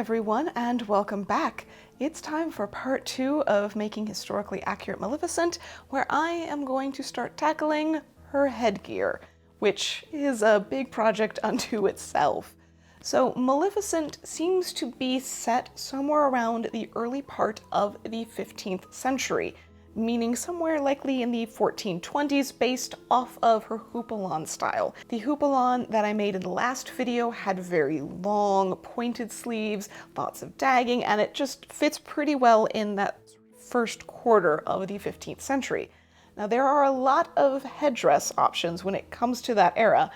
everyone, and welcome back. It's time for part 2 of making historically accurate Maleficent, where I am going to start tackling her headgear, which is a big project unto itself. So Maleficent seems to be set somewhere around the early part of the 15th century, meaning somewhere likely in the 1420s based off of her houppelande style. The houppelande that I made in the last video had very long, pointed sleeves, lots of dagging, and it just fits pretty well in that first quarter of the 15th century. Now there are a lot of headdress options when it comes to that era,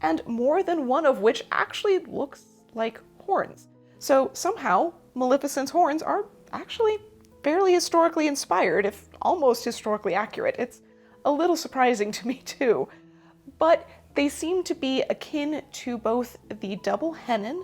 and more than one of which actually looks like horns. So somehow, Maleficent's horns are actually fairly historically inspired, if almost historically accurate. It's a little surprising to me too. But they seem to be akin to both the double Hennin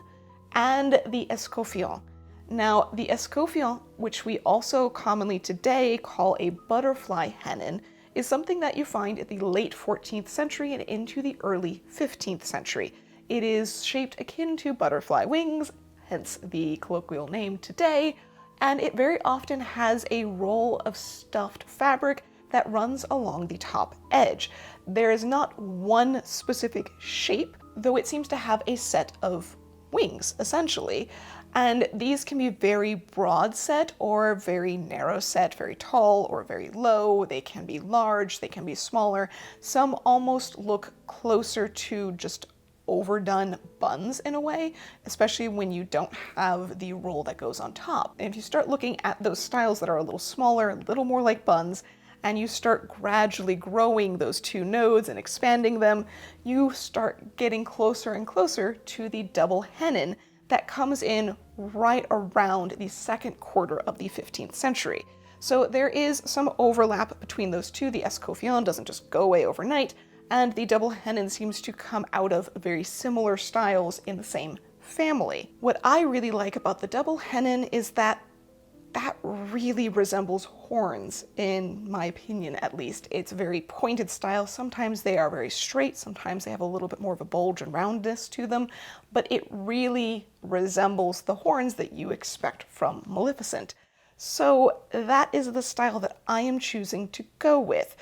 and the escoffion. Now, the escoffion, which we also commonly today call a butterfly Hennin, is something that you find in the late 14th century and into the early 15th century. It is shaped akin to butterfly wings, hence the colloquial name today, and it very often has a roll of stuffed fabric that runs along the top edge. There is not one specific shape, though it seems to have a set of wings, essentially. And these can be very broad set or very narrow set, very tall or very low. They can be large, they can be smaller. Some almost look closer to just overdone buns in a way, especially when you don't have the roll that goes on top. And if you start looking at those styles that are a little smaller, a little more like buns, and you start gradually growing those two nodes and expanding them, you start getting closer and closer to the double Hennin that comes in right around the second quarter of the 15th century. So there is some overlap between those two. The escoffion doesn't just go away overnight, and the double Hennin seems to come out of very similar styles in the same family. What I really like about the double Hennin is that really resembles horns, in my opinion at least. It's a very pointed style. Sometimes they are very straight, sometimes they have a little bit more of a bulge and roundness to them, but it really resembles the horns that you expect from Maleficent. So that is the style that I am choosing to go with.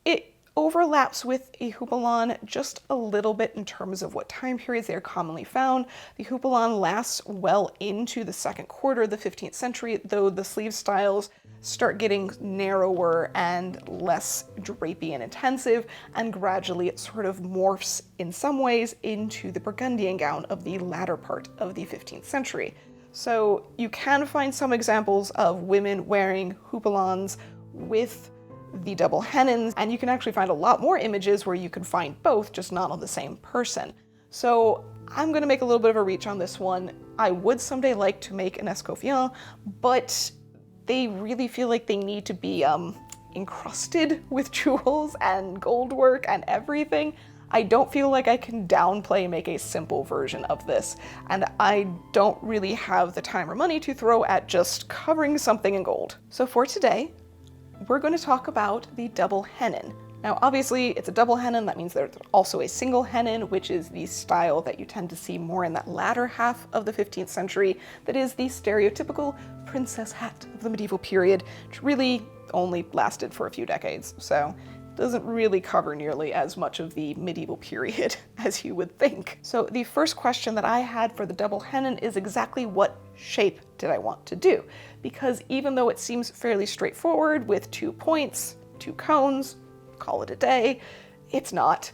It overlaps with a houppelande just a little bit in terms of what time periods they are commonly found. The houppelande lasts well into the second quarter of the 15th century, though the sleeve styles start getting narrower and less drapey and intensive, and gradually it sort of morphs in some ways into the Burgundian gown of the latter part of the 15th century. So you can find some examples of women wearing houppelandes with the double Hennins, and you can actually find a lot more images where you can find both, just not on the same person. So I'm gonna make a little bit of a reach on this one. I would someday like to make an escoffion, but they really feel like they need to be encrusted with jewels and gold work and everything. I don't feel like I can downplay make a simple version of this, and I don't really have the time or money to throw at just covering something in gold. So for today, we're going to talk about the double Hennin. Now obviously it's a double Hennin, that means there's also a single Hennin, which is the style that you tend to see more in that latter half of the 15th century, that is the stereotypical princess hat of the medieval period, which really only lasted for a few decades, so doesn't really cover nearly as much of the medieval period as you would think. So the first question that I had for the double Hennin is exactly what shape did I want to do? Because even though it seems fairly straightforward with 2 points, 2 cones, call it a day, it's not.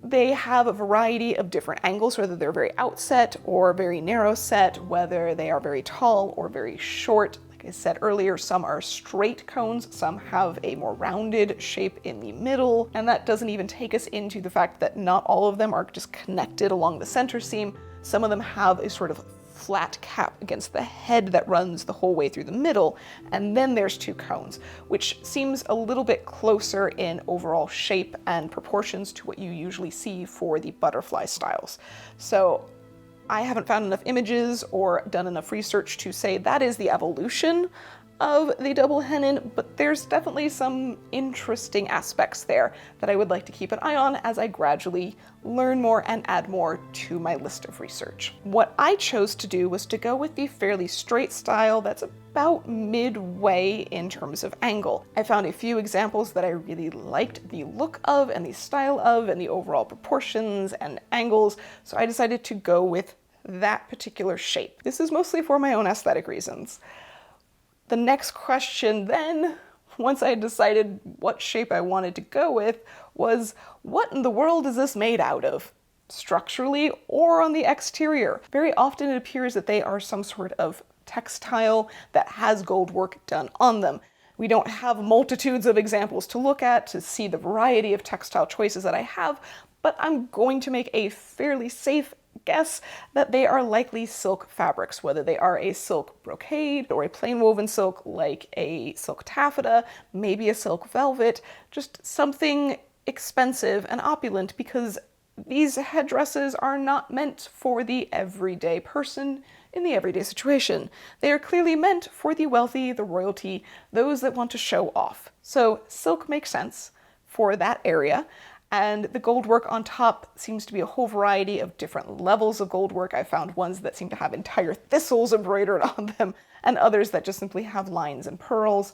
They have a variety of different angles, whether they're very outset or very narrow set, whether they are very tall or very short. Like I said earlier, some are straight cones, some have a more rounded shape in the middle, and that doesn't even take us into the fact that not all of them are just connected along the center seam. Some of them have a sort of flat cap against the head that runs the whole way through the middle, and then there's 2 cones, which seems a little bit closer in overall shape and proportions to what you usually see for the butterfly styles. So I haven't found enough images or done enough research to say that is the evolution of the double Hennin, but there's definitely some interesting aspects there that I would like to keep an eye on as I gradually learn more and add more to my list of research. What I chose to do was to go with the fairly straight style that's about midway in terms of angle. I found a few examples that I really liked the look of and the style of and the overall proportions and angles, so I decided to go with that particular shape. This is mostly for my own aesthetic reasons. The next question then, once I had decided what shape I wanted to go with, was what in the world is this made out of? Structurally or on the exterior? Very often it appears that they are some sort of textile that has gold work done on them. We don't have multitudes of examples to look at to see the variety of textile choices that I have, but I'm going to make a fairly safe guess that they are likely silk fabrics, whether they are a silk brocade or a plain woven silk like a silk taffeta, maybe a silk velvet, just something expensive and opulent, because these headdresses are not meant for the everyday person in the everyday situation. They are clearly meant for the wealthy, the royalty, those that want to show off. So silk makes sense for that area. And the gold work on top seems to be a whole variety of different levels of gold work. I found ones that seem to have entire thistles embroidered on them, and others that just simply have lines and pearls.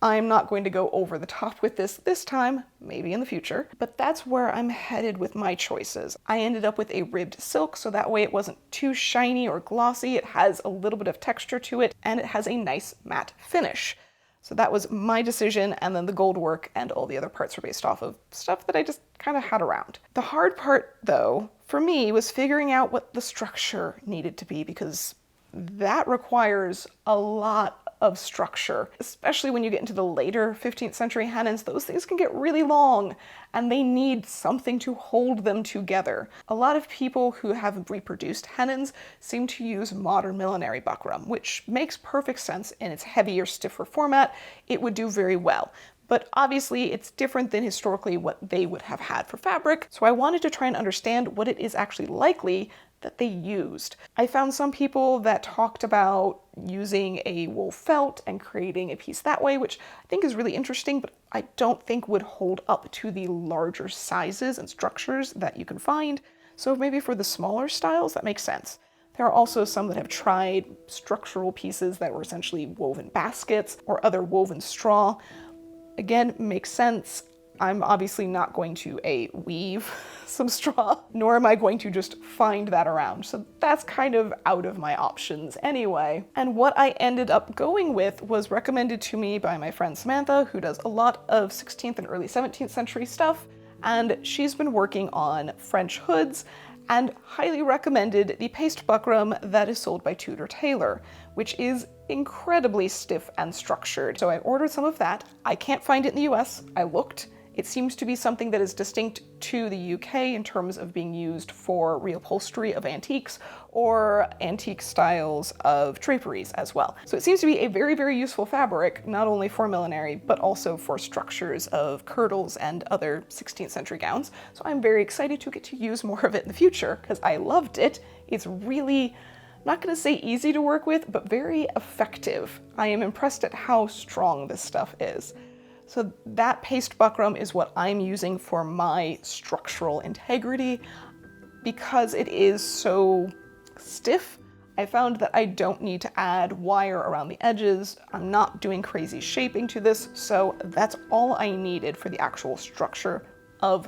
I'm not going to go over the top with this time, maybe in the future, but that's where I'm headed with my choices. I ended up with a ribbed silk, so that way it wasn't too shiny or glossy. It has a little bit of texture to it, and it has a nice matte finish. So that was my decision, and then the gold work and all the other parts were based off of stuff that I just kind of had around. The hard part, though, for me was figuring out what the structure needed to be, because that requires a lot of structure, especially when you get into the later 15th century Hennins. Those things can get really long and they need something to hold them together. A lot of people who have reproduced Hennins seem to use modern millinery buckram, which makes perfect sense in its heavier, stiffer format. It would do very well. But obviously it's different than historically what they would have had for fabric, so I wanted to try and understand what it is actually likely that they used. I found some people that talked about using a wool felt and creating a piece that way, which I think is really interesting, but I don't think would hold up to the larger sizes and structures that you can find. So maybe for the smaller styles, that makes sense. There are also some that have tried structural pieces that were essentially woven baskets or other woven straw. Again, makes sense. I'm obviously not going to weave some straw, nor am I going to just find that around. So that's kind of out of my options anyway. And what I ended up going with was recommended to me by my friend Samantha, who does a lot of 16th and early 17th century stuff. And she's been working on French hoods and highly recommended the paste buckram that is sold by Tudor Tailor, which is incredibly stiff and structured. So I ordered some of that. I can't find it in the US. I looked. It seems to be something that is distinct to the UK in terms of being used for reupholstery of antiques or antique styles of draperies as well. So it seems to be a very, very useful fabric, not only for millinery, but also for structures of kirtles and other 16th century gowns. So I'm very excited to get to use more of it in the future because I loved it. It's really, not going to say easy to work with, but very effective. I am impressed at how strong this stuff is. So that paste buckram is what I'm using for my structural integrity. Because it is so stiff, I found that I don't need to add wire around the edges. I'm not doing crazy shaping to this, so that's all I needed for the actual structure of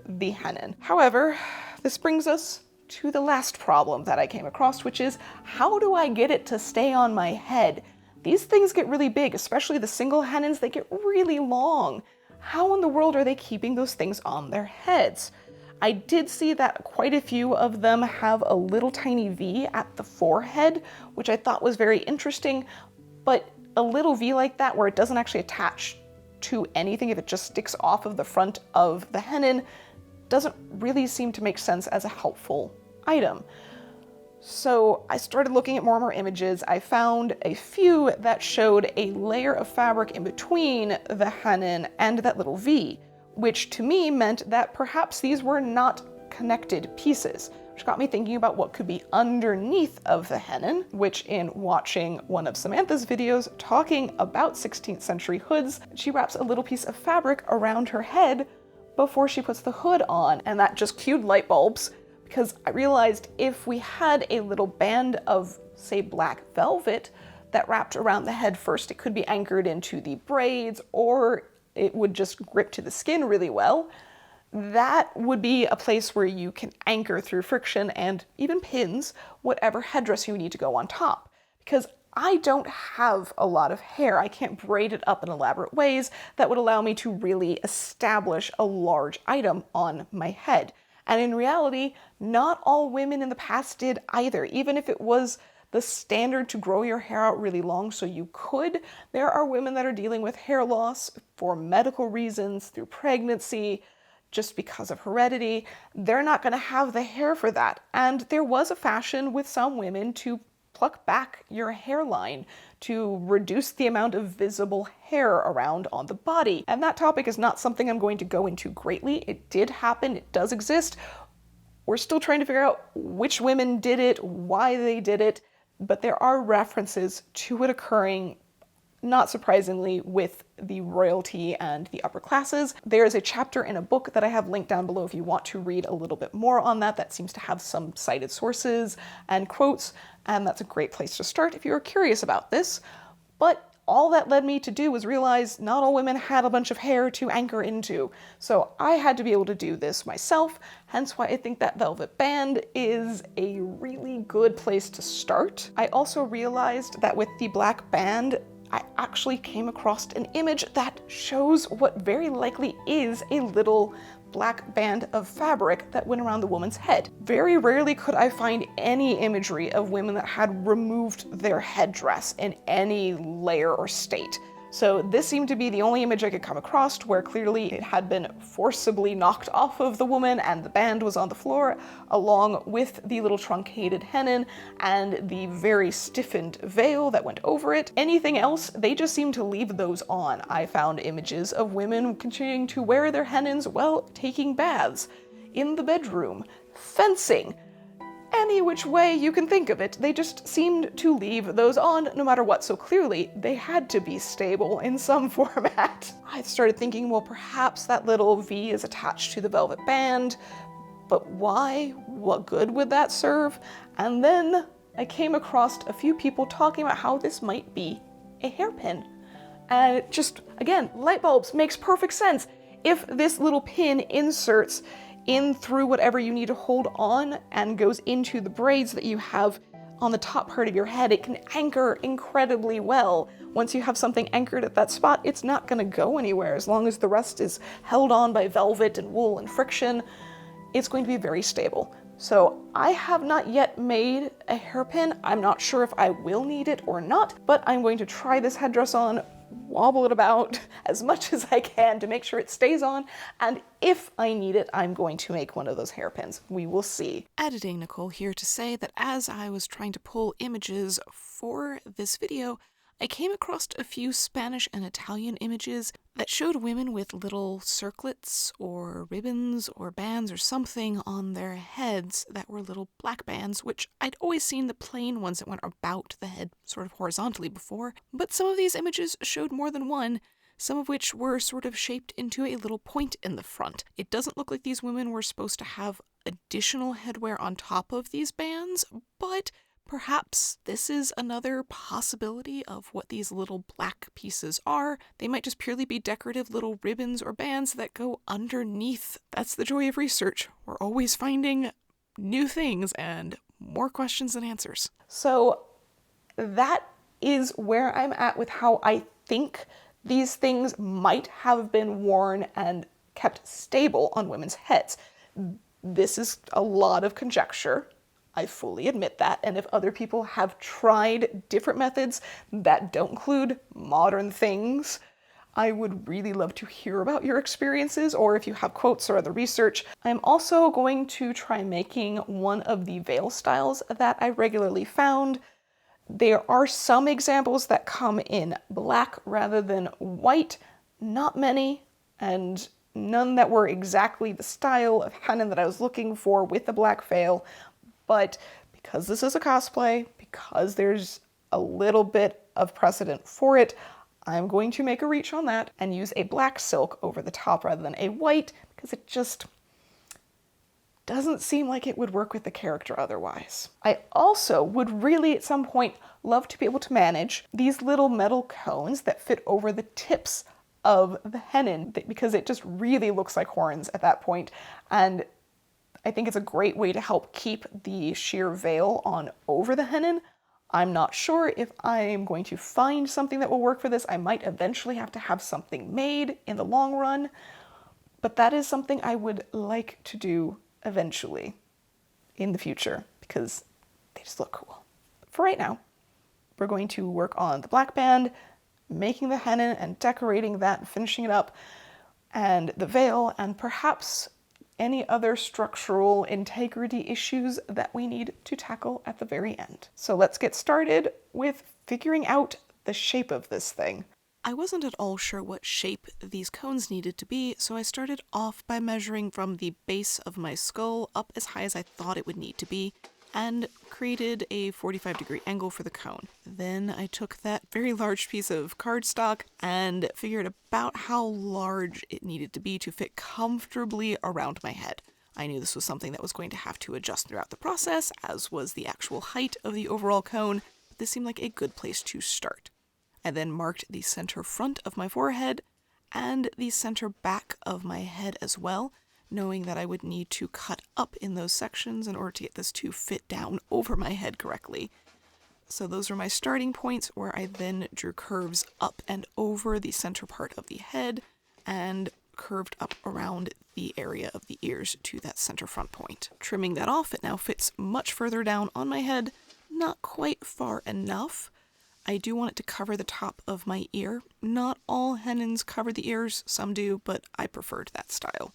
the Hennin. However, this brings us to the last problem that I came across, which is how do I get it to stay on my head? These things get really big, especially the single Hennins, they get really long. How in the world are they keeping those things on their heads? I did see that quite a few of them have a little tiny V at the forehead, which I thought was very interesting, but a little V like that where it doesn't actually attach to anything, if it just sticks off of the front of the Hennin, doesn't really seem to make sense as a helpful item. So I started looking at more and more images. I found a few that showed a layer of fabric in between the Hennin and that little V, which to me meant that perhaps these were not connected pieces, which got me thinking about what could be underneath of the Hennin, which in watching one of Samantha's videos talking about 16th century hoods, she wraps a little piece of fabric around her head before she puts the hood on, and that just cued light bulbs, because I realized if we had a little band of, say, black velvet that wrapped around the head first, it could be anchored into the braids, or it would just grip to the skin really well. That would be a place where you can anchor through friction and even pins whatever headdress you need to go on top. Because I don't have a lot of hair. I can't braid it up in elaborate ways that would allow me to really establish a large item on my head. And in reality, not all women in the past did either. Even if it was the standard to grow your hair out really long so you could, there are women that are dealing with hair loss for medical reasons, through pregnancy, just because of heredity. They're not going to have the hair for that. And there was a fashion with some women to pluck back your hairline to reduce the amount of visible hair around on the body. And that topic is not something I'm going to go into greatly. It did happen, it does exist. We're still trying to figure out which women did it, why they did it, but there are references to it occurring, not surprisingly, with the royalty and the upper classes. There is a chapter in a book that I have linked down below if you want to read a little bit more on that. That seems to have some cited sources and quotes, and that's a great place to start if you're curious about this. But all that led me to do was realize not all women had a bunch of hair to anchor into. So I had to be able to do this myself, hence why I think that velvet band is a really good place to start. I also realized that with the black band, I actually came across an image that shows what very likely is a little black band of fabric that went around the woman's head. Very rarely could I find any imagery of women that had removed their headdress in any layer or state. So this seemed to be the only image I could come across where clearly it had been forcibly knocked off of the woman and the band was on the floor, along with the little truncated hennin and the very stiffened veil that went over it. Anything else, they just seemed to leave those on. I found images of women continuing to wear their hennins while taking baths, in the bedroom, fencing. Any which way you can think of it, they just seemed to leave those on no matter what, so clearly they had to be stable in some format. I started thinking, well, perhaps that little V is attached to the velvet band, but why? What good would that serve? And then I came across a few people talking about how this might be a hairpin. And it just, again, light bulbs, makes perfect sense. If this little pin inserts in through whatever you need to hold on and goes into the braids that you have on the top part of your head, it can anchor incredibly well. Once you have something anchored at that spot, it's not going to go anywhere. As long as the rest is held on by velvet and wool and friction, it's going to be very stable. So I have not yet made a hairpin. I'm not sure if I will need it or not, but I'm going to try this headdress on, wobble it about as much as I can to make sure it stays on, and if I need it, I'm going to make one of those hairpins. We will see. Editing Nicole here to say that as I was trying to pull images for this video, I came across a few Spanish and Italian images that showed women with little circlets or ribbons or bands or something on their heads that were little black bands, which I'd always seen the plain ones that went about the head sort of horizontally before, but some of these images showed more than one, some of which were sort of shaped into a little point in the front. It doesn't look like these women were supposed to have additional headwear on top of these bands, but perhaps this is another possibility of what these little black pieces are. They might just purely be decorative little ribbons or bands that go underneath. That's the joy of research. We're always finding new things and more questions than answers. So that is where I'm at with how I think these things might have been worn and kept stable on women's heads. This is a lot of conjecture. I fully admit that, and if other people have tried different methods that don't include modern things, I would really love to hear about your experiences, or if you have quotes or other research. I'm also going to try making one of the veil styles that I regularly found. There are some examples that come in black rather than white, not many, and none that were exactly the style of hennin that I was looking for with the black veil, but because this is a cosplay, because there's a little bit of precedent for it, I'm going to make a reach on that and use a black silk over the top rather than a white, because it just doesn't seem like it would work with the character otherwise. I also would really at some point love to be able to manage these little metal cones that fit over the tips of the Hennin, because it just really looks like horns at that point, and I think it's a great way to help keep the sheer veil on over the Hennin. I'm not sure if I'm going to find something that will work for this. I might eventually have to have something made in the long run, but that is something I would like to do eventually in the future because they just look cool. For right now, we're going to work on the black band, making the Hennin and decorating that and finishing it up, and the veil, and perhaps any other structural integrity issues that we need to tackle at the very end. So let's get started with figuring out the shape of this thing. I wasn't at all sure what shape these cones needed to be, so I started off by measuring from the base of my skull up as high as I thought it would need to be, and created a 45-degree angle for the cone. Then I took that very large piece of cardstock and figured about how large it needed to be to fit comfortably around my head. I knew this was something that was going to have to adjust throughout the process, as was the actual height of the overall cone, but this seemed like a good place to start. I then marked the center front of my forehead and the center back of my head as well, knowing that I would need to cut up in those sections in order to get this to fit down over my head correctly. So those were my starting points, where I then drew curves up and over the center part of the head and curved up around the area of the ears to that center front point. Trimming that off, it now fits much further down on my head, not quite far enough. I do want it to cover the top of my ear. Not all Hennins cover the ears, some do, but I preferred that style.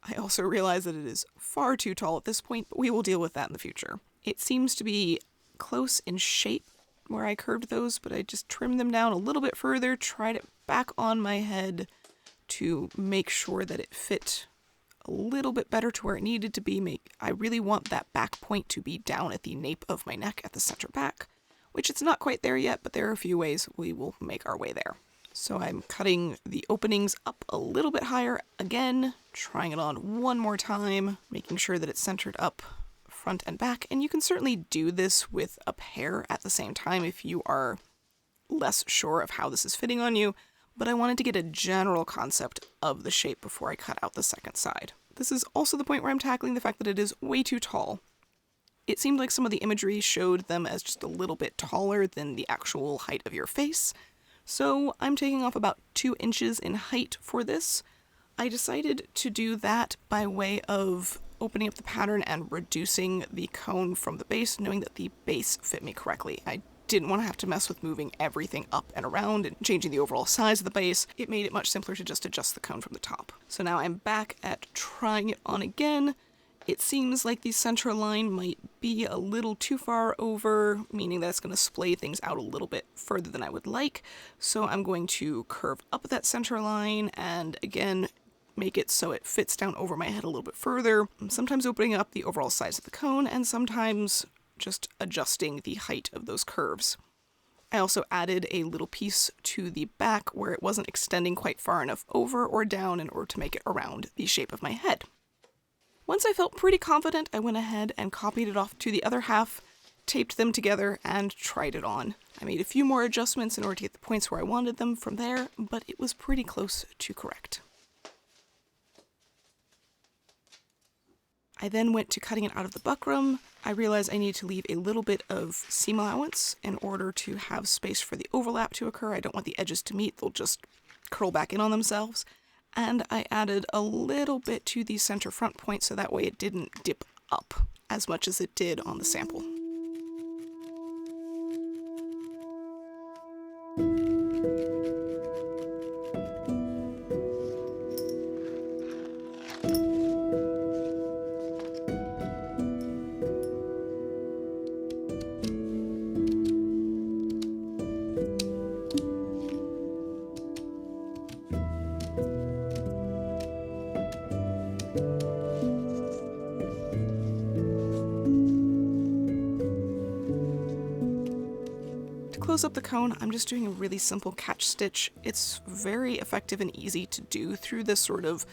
I also realize that it is far too tall at this point, but we will deal with that in the future. It seems to be close in shape where I curved those, but I just trimmed them down a little bit further, tried it back on my head to make sure that it fit a little bit better to where it needed to be. I really want that back point to be down at the nape of my neck at the center back, which it's not quite there yet, but there are a few ways we will make our way there. So I'm cutting the openings up a little bit higher again, trying it on one more time, making sure that it's centered up front and back. And you can certainly do this with a pair at the same time if you are less sure of how this is fitting on you, but I wanted to get a general concept of the shape before I cut out the second side. This is also the point where I'm tackling the fact that it is way too tall. It seemed like some of the imagery showed them as just a little bit taller than the actual height of your face, so I'm taking off about 2 inches in height for this. I decided to do that by way of opening up the pattern and reducing the cone from the base, knowing that the base fit me correctly. I didn't want to have to mess with moving everything up and around and changing the overall size of the base. It made it much simpler to just adjust the cone from the top. So now I'm back at trying it on again. It seems like the center line might be a little too far over, meaning that it's going to splay things out a little bit further than I would like. So I'm going to curve up that center line and again make it so it fits down over my head a little bit further, sometimes opening up the overall size of the cone and sometimes just adjusting the height of those curves. I also added a little piece to the back where it wasn't extending quite far enough over or down in order to make it around the shape of my head. Once I felt pretty confident, I went ahead and copied it off to the other half, taped them together, and tried it on. I made a few more adjustments in order to get the points where I wanted them from there, but it was pretty close to correct. I then went to cutting it out of the buckram. I realized I needed to leave a little bit of seam allowance in order to have space for the overlap to occur. I don't want the edges to meet, they'll just curl back in on themselves. And I added a little bit to the center front point so that way it didn't dip up as much as it did on the sample. close up the cone, I'm just doing a really simple catch stitch. It's very effective and easy to do through this sort of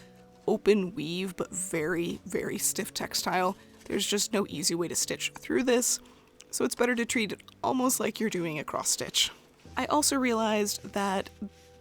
open weave, but very, very stiff textile. There's just no easy way to stitch through this, so it's better to treat it almost like you're doing a cross stitch. I also realized that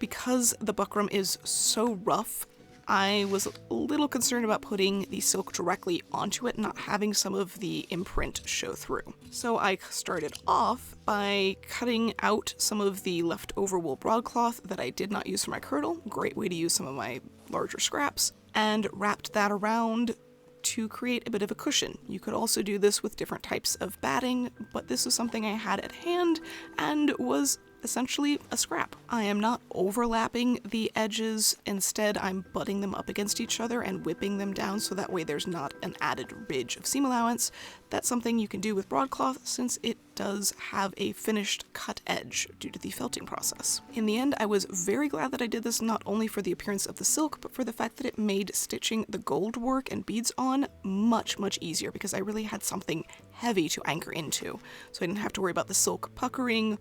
because the buckram is so rough, I was a little concerned about putting the silk directly onto it, not having some of the imprint show through. So I started off by cutting out some of the leftover wool broadcloth that I did not use for my kirtle, great way to use some of my larger scraps, and wrapped that around to create a bit of a cushion. You could also do this with different types of batting, but this was something I had at hand and was essentially a scrap. I am not overlapping the edges, instead I'm butting them up against each other and whipping them down so that way there's not an added ridge of seam allowance. That's something you can do with broadcloth since it does have a finished cut edge due to the felting process. In the end, I was very glad that I did this not only for the appearance of the silk, but for the fact that it made stitching the gold work and beads on much, much easier because I really had something heavy to anchor into. So I didn't have to worry about the silk puckering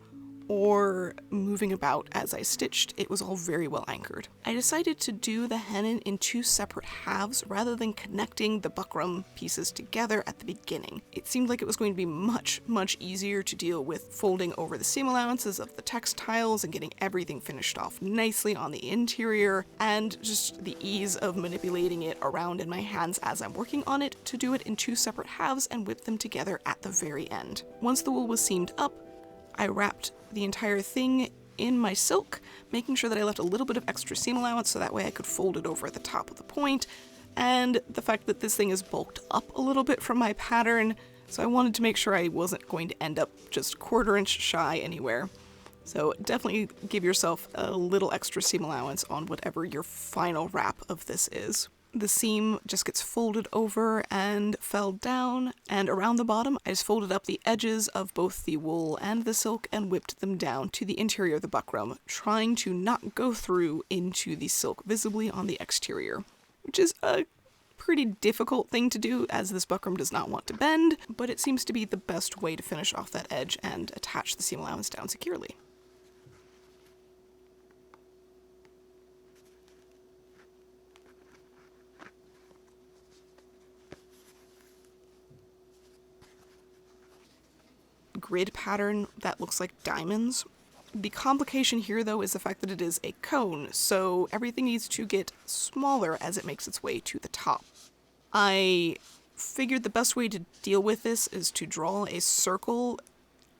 or moving about as I stitched. It was all very well anchored. I decided to do the hennin in two separate halves rather than connecting the buckram pieces together at the beginning. It seemed like it was going to be much, much easier to deal with folding over the seam allowances of the textiles and getting everything finished off nicely on the interior, and just the ease of manipulating it around in my hands as I'm working on it to do it in two separate halves and whip them together at the very end. Once the wool was seamed up, I wrapped the entire thing in my silk, making sure that I left a little bit of extra seam allowance so that way I could fold it over at the top of the point, and the fact that this thing is bulked up a little bit from my pattern, so I wanted to make sure I wasn't going to end up just 1/4 inch shy anywhere. So definitely give yourself a little extra seam allowance on whatever your final wrap of this is. The seam just gets folded over and fell down, and around the bottom I just folded up the edges of both the wool and the silk and whipped them down to the interior of the buckram, trying to not go through into the silk visibly on the exterior, which is a pretty difficult thing to do as this buckram does not want to bend, but it seems to be the best way to finish off that edge and attach the seam allowance down securely. Grid pattern that looks like diamonds. The complication here though is the fact that it is a cone, so everything needs to get smaller as it makes its way to the top. I figured the best way to deal with this is to draw a circle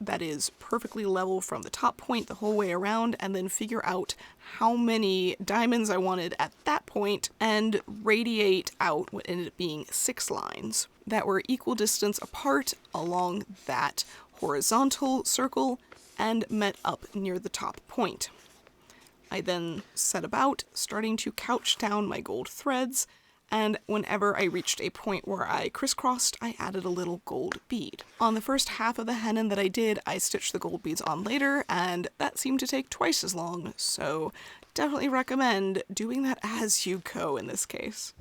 that is perfectly level from the top point the whole way around, and then figure out how many diamonds I wanted at that point and radiate out what ended up being 6 lines that were equal distance apart along that horizontal circle and met up near the top point. I then set about starting to couch down my gold threads, and whenever I reached a point where I crisscrossed, I added a little gold bead. On the first half of the hennin that I did, I stitched the gold beads on later, and that seemed to take twice as long, so definitely recommend doing that as you go in this case.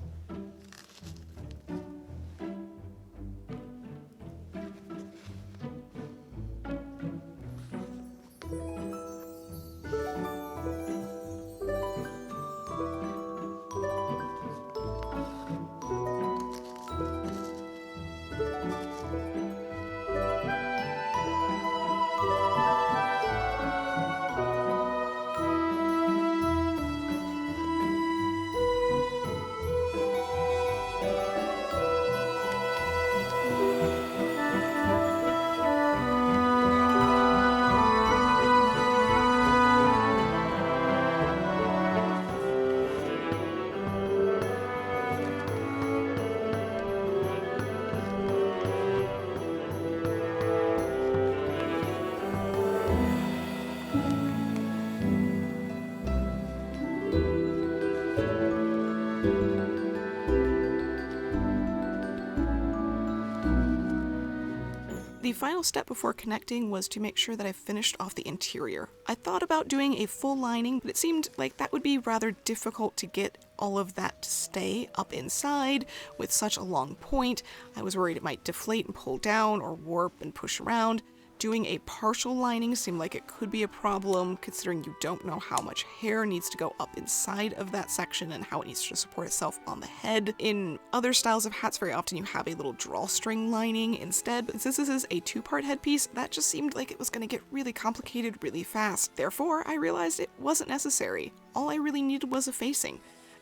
The final step before connecting was to make sure that I finished off the interior. I thought about doing a full lining, but it seemed like that would be rather difficult to get all of that to stay up inside with such a long point. I was worried it might deflate and pull down or warp and push around. Doing a partial lining seemed like it could be a problem, considering you don't know how much hair needs to go up inside of that section and how it needs to support itself on the head. In other styles of hats, very often you have a little drawstring lining instead, but since this is a two-part headpiece, that just seemed like it was going to get really complicated really fast. Therefore, I realized it wasn't necessary. All I really needed was a facing,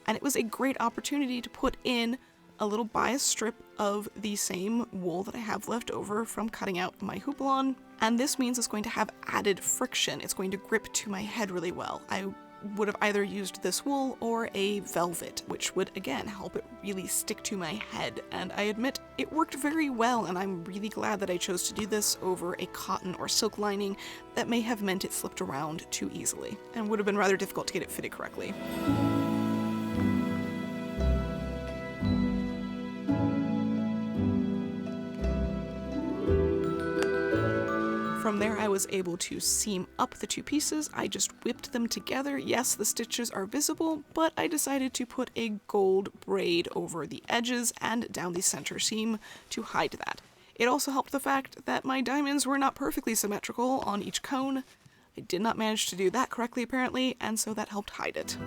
and it was a great opportunity to put in a little bias strip of the same wool that I have left over from cutting out my houppelon, and this means it's going to have added friction. It's going to grip to my head really well. I would have either used this wool or a velvet, which would again help it really stick to my head, and I admit it worked very well, and I'm really glad that I chose to do this over a cotton or silk lining that may have meant it slipped around too easily and would have been rather difficult to get it fitted correctly. From there, I was able to seam up the two pieces. I just whipped them together. Yes, the stitches are visible, but I decided to put a gold braid over the edges and down the center seam to hide that. It also helped the fact that my diamonds were not perfectly symmetrical on each cone. I did not manage to do that correctly apparently, and so that helped hide it.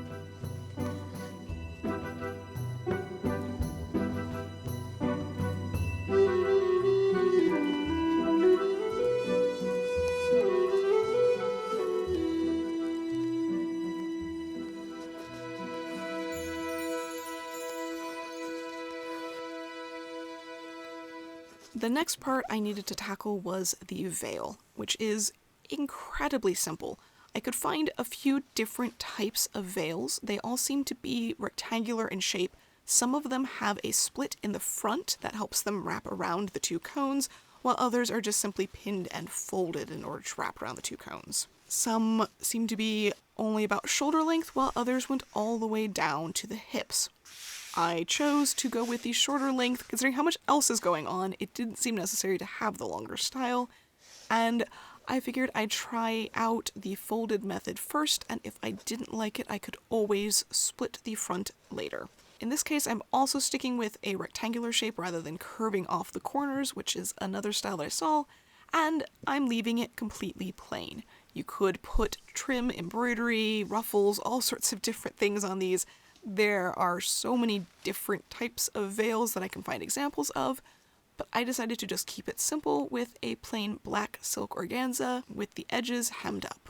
The next part I needed to tackle was the veil, which is incredibly simple. I could find a few different types of veils. They all seem to be rectangular in shape. Some of them have a split in the front that helps them wrap around the two cones, while others are just simply pinned and folded in order to wrap around the two cones. Some seem to be only about shoulder length, while others went all the way down to the hips. I chose to go with the shorter length, considering how much else is going on. It didn't seem necessary to have the longer style, and I figured I'd try out the folded method first, and if I didn't like it, I could always split the front later. In this case, I'm also sticking with a rectangular shape rather than curving off the corners, which is another style that I saw, and I'm leaving it completely plain. You could put trim, embroidery, ruffles, all sorts of different things on these. There are so many different types of veils that I can find examples of, but I decided to just keep it simple with a plain black silk organza with the edges hemmed up.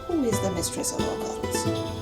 Who is the mistress of all gods?